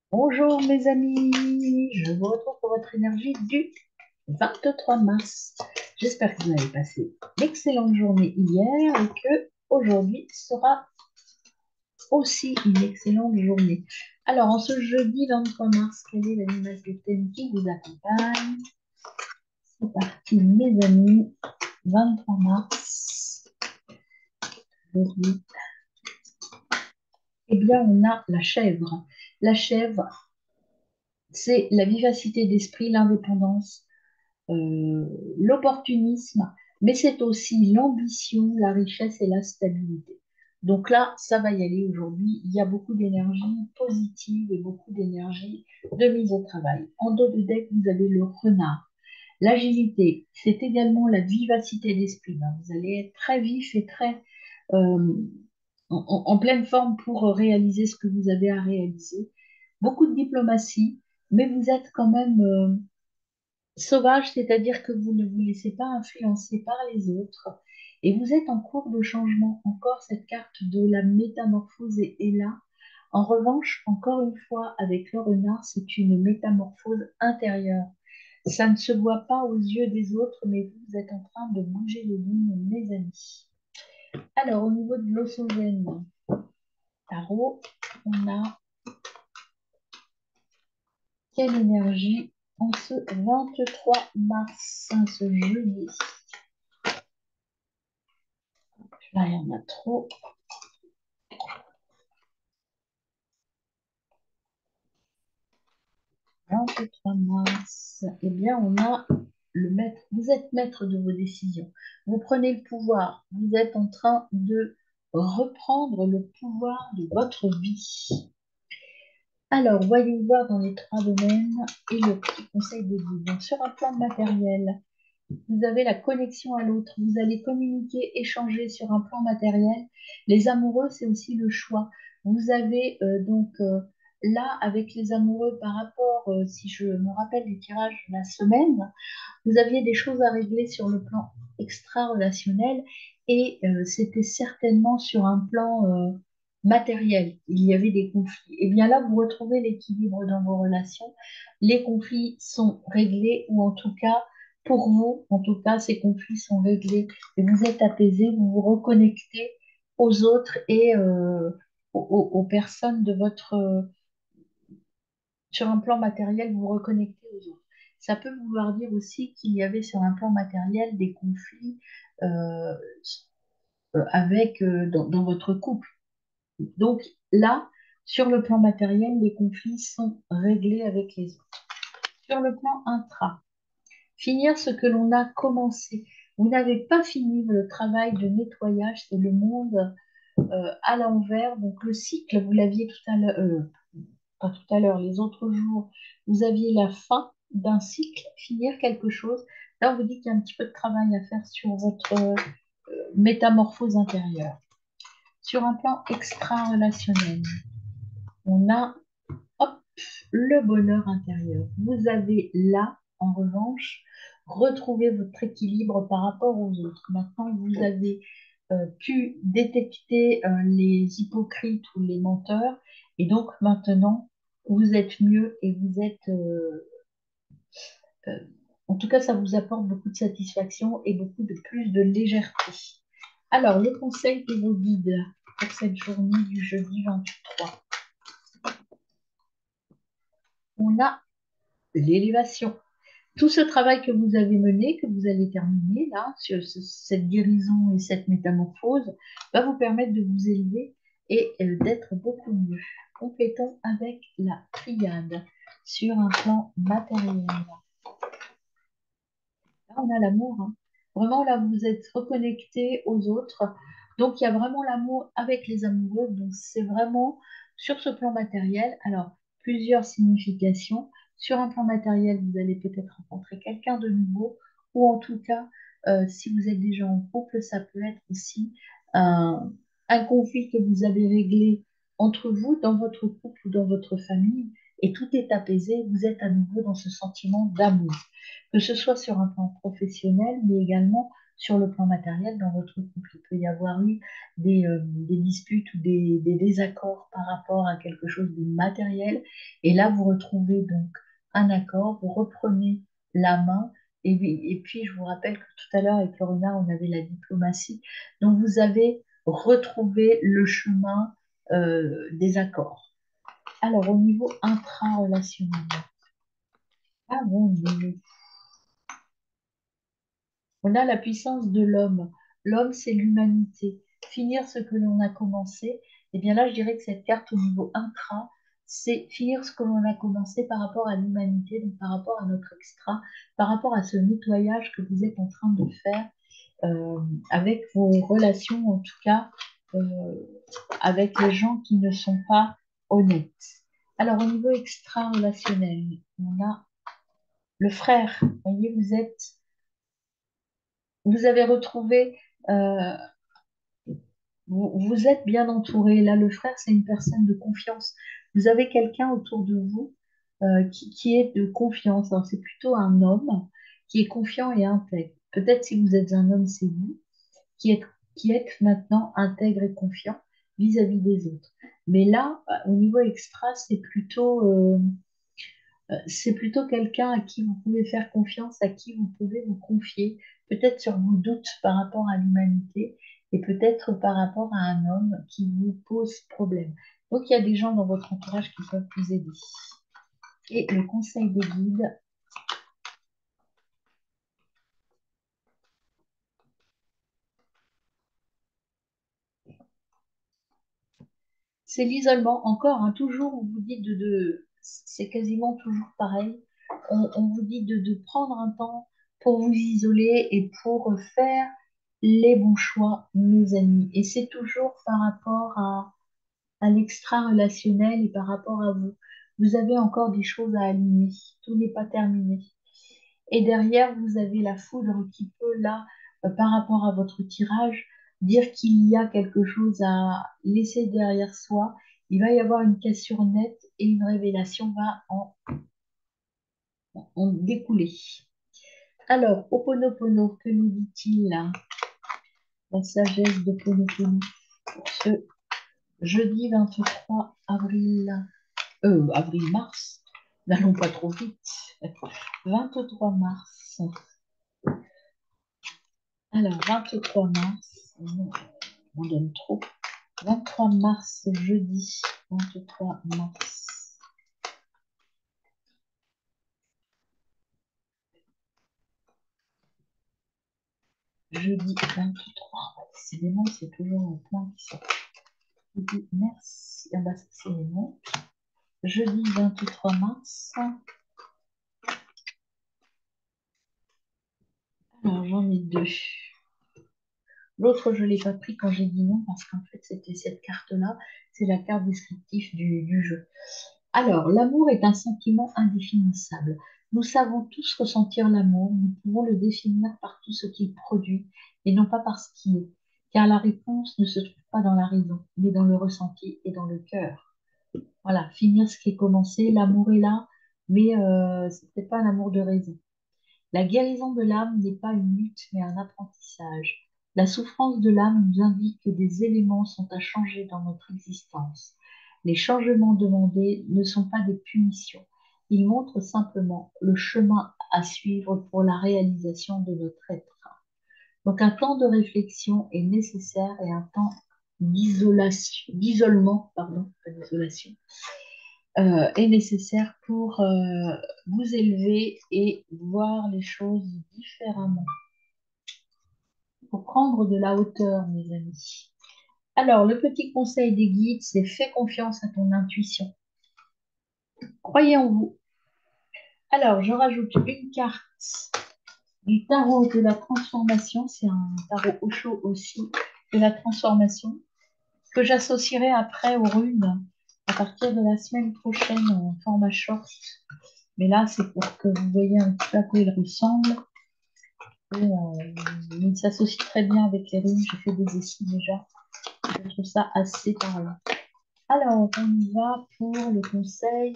Bonjour mes amis, je vous retrouve pour votre énergie du 23 mars. J'espère que vous avez passé une excellente journée hier et que aujourd'hui sera aussi une excellente journée. Alors, en ce jeudi 23 mars, quelle est l'animation de thème qui vous accompagne? C'est parti mes amis, 23 mars, jeudi. Eh bien, on a la chèvre. La chèvre, c'est la vivacité d'esprit, l'indépendance, euh, l'opportunisme, mais c'est aussi l'ambition, la richesse et la stabilité. Donc là, ça va y aller aujourd'hui. Il y a beaucoup d'énergie positive et beaucoup d'énergie de mise au travail. En dos de deck, vous avez le renard. L'agilité, c'est également la vivacité d'esprit. Ben, vous allez être très vif et très en pleine forme pour réaliser ce que vous avez à réaliser. Beaucoup de diplomatie, mais vous êtes quand même sauvage, c'est-à-dire que vous ne vous laissez pas influencer par les autres et vous êtes en cours de changement. Encore cette carte de la métamorphose est là. En revanche, encore une fois, avec le renard, c'est une métamorphose intérieure. Ça ne se voit pas aux yeux des autres, mais vous êtes en train de bouger les lignes, mes amis. Alors, au niveau de l'ossogène tarot, on a quelle énergie en ce 23 mars, ce jeudi? Là, il y en a trop. 23 mars, eh bien, on a le maître. Vous êtes maître de vos décisions. Vous prenez le pouvoir. Vous êtes en train de reprendre le pouvoir de votre vie. Alors, voyons voir dans les trois domaines et le petit conseil de vie. Donc, sur un plan matériel, vous avez la connexion à l'autre. Vous allez communiquer, échanger sur un plan matériel. Les amoureux, c'est aussi le choix. Vous avez là, avec les amoureux, par rapport, si je me rappelle du tirage de la semaine, vous aviez des choses à régler sur le plan extra-relationnel et c'était certainement sur un plan matériel. Il y avait des conflits. Et bien là, vous retrouvez l'équilibre dans vos relations. Les conflits sont réglés ou en tout cas, pour vous, en tout cas, ces conflits sont réglés et vous êtes apaisé, vous vous reconnectez aux autres et aux personnes de votre, sur un plan matériel, vous vous reconnectez aux autres. Ça peut vouloir dire aussi qu'il y avait sur un plan matériel des conflits euh, avec dans votre couple. Donc là, sur le plan matériel, les conflits sont réglés avec les autres. Sur le plan intra, finir ce que l'on a commencé. Vous n'avez pas fini le travail de nettoyage, c'est le monde à l'envers. Donc le cycle, vous l'aviez tout à l'heure, pas tout à l'heure, les autres jours, vous aviez la fin d'un cycle, finir quelque chose. Là, on vous dit qu'il y a un petit peu de travail à faire sur votre métamorphose intérieure. Sur un plan extra-relationnel, on a hop, le bonheur intérieur. Vous avez là, en revanche, retrouvé votre équilibre par rapport aux autres. Maintenant, vous avez pu détecter les hypocrites ou les menteurs. Et donc maintenant, vous êtes mieux et vous êtes... euh, en tout cas, ça vous apporte beaucoup de satisfaction et beaucoup de plus de légèreté. Alors, le conseil de vos guides pour cette journée du jeudi 23. On a l'élévation. Tout ce travail que vous avez mené, que vous allez terminer là, sur cette guérison et cette métamorphose, va vous permettre de vous élever et d'être beaucoup mieux. Complétons avec la triade sur un plan matériel. Là, on a l'amour, hein. Vraiment, là, vous êtes reconnecté aux autres. Donc, il y a vraiment l'amour avec les amoureux. Donc, c'est vraiment sur ce plan matériel. Alors, plusieurs significations. Sur un plan matériel, vous allez peut-être rencontrer quelqu'un de nouveau. Ou en tout cas, si vous êtes déjà en couple, ça peut être aussi un, un conflit que vous avez réglé entre vous, dans votre couple ou dans votre famille. Et tout est apaisé. Vous êtes à nouveau dans ce sentiment d'amour que ce soit sur un plan professionnel, mais également sur le plan matériel dans votre couple. Il peut y avoir eu des disputes ou des désaccords par rapport à quelque chose de matériel. Et là, vous retrouvez donc un accord, vous reprenez la main. Et puis, je vous rappelle que tout à l'heure, avec Lorena, on avait la diplomatie. Donc, vous avez retrouvé le chemin des accords. Alors, au niveau intra-relationnel, ah mon Dieu, on a la puissance de l'homme. L'homme, c'est l'humanité. Finir ce que l'on a commencé. Et bien là, je dirais que cette carte au niveau intra, c'est finir ce que l'on a commencé par rapport à l'humanité, donc par rapport à notre extra, par rapport à ce nettoyage que vous êtes en train de faire euh, avec vos relations, en tout cas, euh, avec les gens qui ne sont pas honnêtes. Alors, au niveau extra-relationnel, on a le frère. Vous voyez, vous avez retrouvé, euh, vous êtes bien entouré. Là, le frère, c'est une personne de confiance. Vous avez quelqu'un autour de vous qui est de confiance. Alors, c'est plutôt un homme qui est confiant et intègre. Peut-être si vous êtes un homme, c'est vous qui êtes maintenant intègre et confiant vis-à-vis des autres. Mais là, au niveau extra, c'est plutôt quelqu'un à qui vous pouvez faire confiance, à qui vous pouvez vous confier, peut-être sur vos doutes par rapport à l'humanité et peut-être par rapport à un homme qui vous pose problème. Donc, il y a des gens dans votre entourage qui peuvent vous aider. Et le conseil des guides, c'est l'isolement. Encore, hein, toujours, on vous dit c'est quasiment toujours pareil. On vous dit de prendre un temps pour vous isoler et pour faire les bons choix, mes amis. Et c'est toujours par rapport à l'extra-relationnel et par rapport à vous. Vous avez encore des choses à aligner. Tout n'est pas terminé. Et derrière, vous avez la foudre qui peut, là, par rapport à votre tirage, dire qu'il y a quelque chose à laisser derrière soi. Il va y avoir une cassure nette et une révélation va en découler. Alors, Ho'oponopono, que nous dit-il là? La sagesse de Ho'oponopono pour ce jeudi 23 avril, avril-mars, n'allons pas trop vite. 23 mars. Alors, 23 mars, on donne trop. 23 mars, jeudi 23 mars. Jeudi 23. Décidément, c'est toujours un point qui sort. Jeudi, merci. Ah bah, c'est les mots. Jeudi 23 mars. Alors, j'en ai deux. L'autre, je ne l'ai pas pris quand j'ai dit non, parce qu'en fait, c'était cette carte-là. C'est la carte descriptive du jeu. Alors, l'amour est un sentiment indéfinissable. Nous savons tous ressentir l'amour, nous pouvons le définir par tout ce qu'il produit et non pas par ce qui est, car la réponse ne se trouve pas dans la raison, mais dans le ressenti et dans le cœur. Voilà, finir ce qui est commencé, l'amour est là, mais ce n'est pas un amour de raison. La guérison de l'âme n'est pas une lutte, mais un apprentissage. La souffrance de l'âme nous indique que des éléments sont à changer dans notre existence. Les changements demandés ne sont pas des punitions. Ils montrent simplement le chemin à suivre pour la réalisation de notre être. Donc un temps de réflexion est nécessaire et un temps d'isolement, pardon, pas d'isolation, est nécessaire pour vous élever et voir les choses différemment. Pour prendre de la hauteur, mes amis. Alors, le petit conseil des guides, c'est fais confiance à ton intuition. Croyez en vous. Alors, je rajoute une carte du tarot de la transformation. C'est un tarot Osho aussi, de la transformation, que j'associerai après aux runes à partir de la semaine prochaine en format short. Mais là, c'est pour que vous voyez un petit peu à quoi il ressemble. Et, il s'associe très bien avec les runes. J'ai fait des essais déjà. Je trouve ça assez parlant. Alors, on y va pour le conseil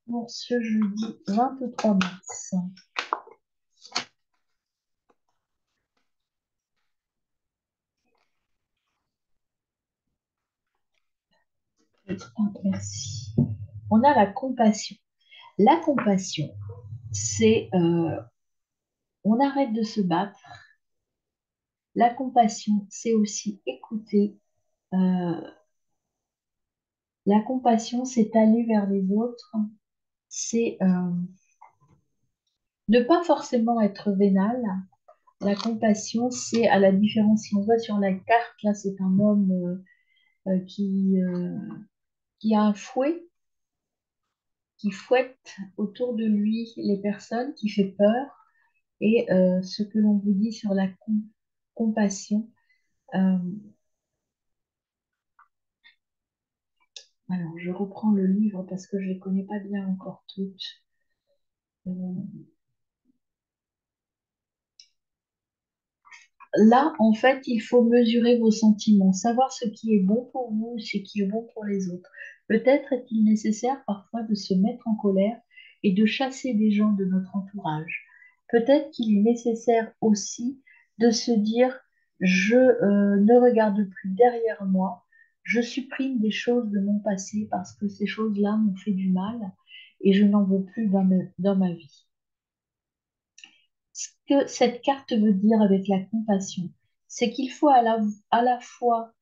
pour ce jeudi 23 mars. Merci. On a la compassion. La compassion, c'est on arrête de se battre. La compassion, c'est aussi écouter. Euh, la compassion, c'est aller vers les autres. C'est ne pas forcément être vénal. La compassion, c'est à la différence, si on voit sur la carte, là, c'est un homme qui a un fouet, qui fouette autour de lui les personnes, qui fait peur. Et ce que l'on vous dit sur la compassion, euh, alors je reprends le livre parce que je ne les connais pas bien encore toutes. Euh, Là, en fait, il faut mesurer vos sentiments, savoir ce qui est bon pour vous, ce qui est bon pour les autres. Peut-être est-il nécessaire parfois de se mettre en colère et de chasser des gens de notre entourage. Peut-être qu'il est nécessaire aussi de se dire, je ne regarde plus derrière moi, je supprime des choses de mon passé parce que ces choses-là m'ont fait du mal et je n'en veux plus dans ma vie. Ce que cette carte veut dire avec la compassion, c'est qu'il faut à la fois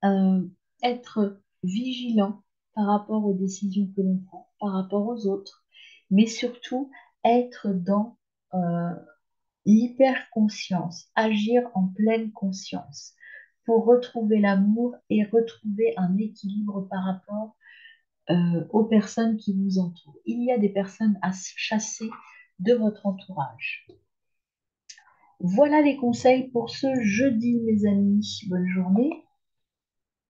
euh, être vigilant par rapport aux décisions que l'on prend, par rapport aux autres, mais surtout être dans euh, l'hyper-conscience, agir en pleine conscience pour retrouver l'amour et retrouver un équilibre par rapport aux personnes qui vous entourent. Il y a des personnes à chasser de votre entourage. Voilà les conseils pour ce jeudi, mes amis. Bonne journée.